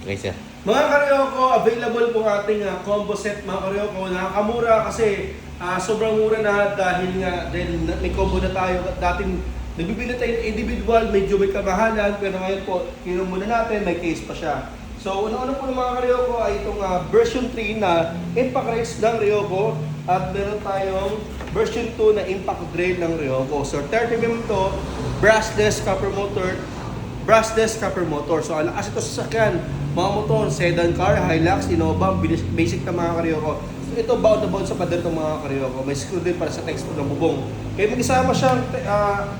Okay, sir. Mga karyoko, available po ating combo set mga karyoko. Nakakamura kasi sobrang mura na dahil may combo na tayo. Dating nagbibili tayo individual, medyo may kamahalan, pero ngayon po, kinom muna natin, may case pa siya. So, una-una po ng mga karyoko ay itong version 3 na impact rates ng Ryoko at meron tayong version 2 na impact grade ng Ryoko. So, 30mm to, brushless copper motor. So, alakas ito sa sakyan, mga motor, sedan car, Hilux, Innova, basic na mga karyoko. So, ito bound na bound sa pader ng mga karyoko. May screw din para sa texture ng bubong. Kaya mag-isama siyang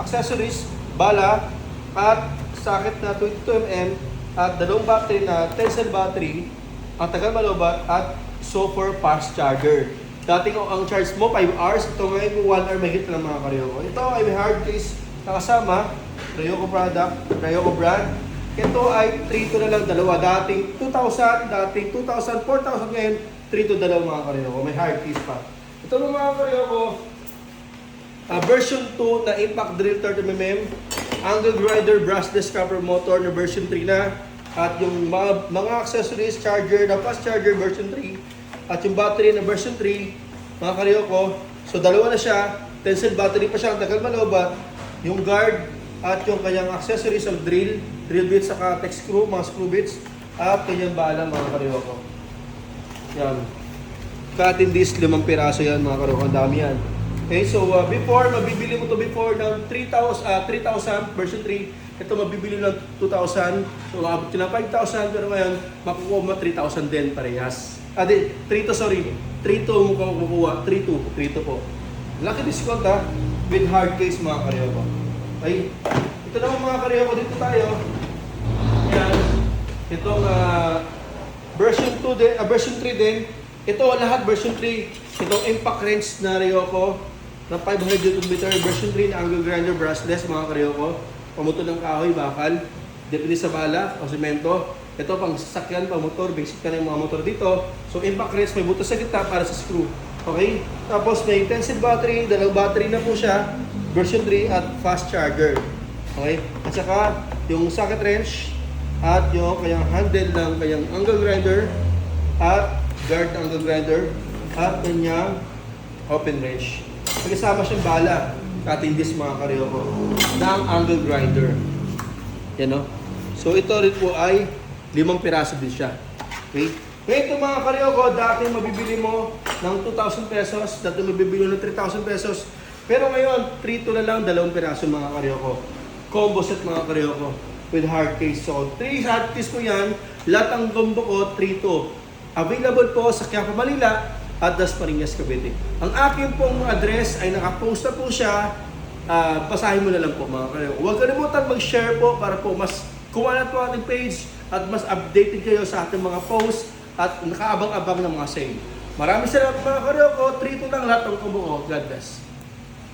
accessories, bala, at socket na 22mm, at dalawang battery na 10-cell battery, ang tagal malobat, at super fast charger. Dating ang charge mo 5 hours, ito ngayon 1 hour mahigit lang mga karyoko. Ito ay may hard case na kasama, Ryoko product, Ryoko brand. Ito ay 3 to na lang dalawa. Dating 2,000, dating 2,000, 4,000 ngayon, 3 to dalawa mga karyoko. May hard case pa. Ito mga karyoko, version 2 na impact drill 30mm, angle grinder brushless copper motor na version 3 na, at yung mga accessories, charger na fast charger version 3, at yung battery na version 3 mga karyoko. So dalawa na siya, 10-cell battery pa siya, ang tagal malobat, yung guard at yung kanyang accessories of drill bits, saka tech screw, mga screw bits, at kanyang bala mga karyoko. Yan. Cutting disc, 5 piraso yan mga karyoko, ang dami yan. Okay, so before, mabibili mo to before ng 3,000 version 3, ito mabibili ng 2,000, so abot ka ng 5,000, pero ngayon, makukuha mo 3,000 din parehas. 3 to mo makukuha, 3 to po. Laki discount with hard case mga karyoko. Okay, ito naman mga karyoko, dito tayo. Yan, itong version 2 din, version 3 din. Ito lahat version 3, itong impact range na Ryoko na 500 meter version 3 na angle grinder brushless mga karyoko. Pamuto ng kahoy, bakal, depende sa bala o semento. Ito pang sasakyan, pang motor, basic ka na yung mga motor dito. So impact range, may butas sa gitna para sa screw. Okay? Tapos may 10-cell battery, dalawang battery na po siya, version 3 at fast charger. Okay? At saka yung socket wrench at yung kayang handle ng kayang angle grinder at guard ng angle grinder at kanyang open wrench. Nagkasama siyang bala, cutting disc mga karyoko, ng angle grinder. Yan o. So ito rin po ay 5 piraso din siya. Okay? Ngayon ito mga karyoko, dati mabibili mo ng 2,000 pesos, dati mabibili ng 3,000 pesos. Pero ngayon, 3 to na lang, 2 piraso mga karyoko. Combo set mga karyoko with hard case. So 3 hard case po yan, lahat ang combo ko 3 to. Available po sa Quiapo, Manila at Dasmariñas, Cavite. Ang akin pong address ay nakapost na po siya. Basahin mo na lang po mga karyoko. Huwag kalimutan mag-share po para po mas kumalat po ating page at mas updated kayo sa ating mga posts at nakaabang-abang ng mga sale. Maraming salamat mga karyoko. 3 to lang lahat ng combo ko. God bless.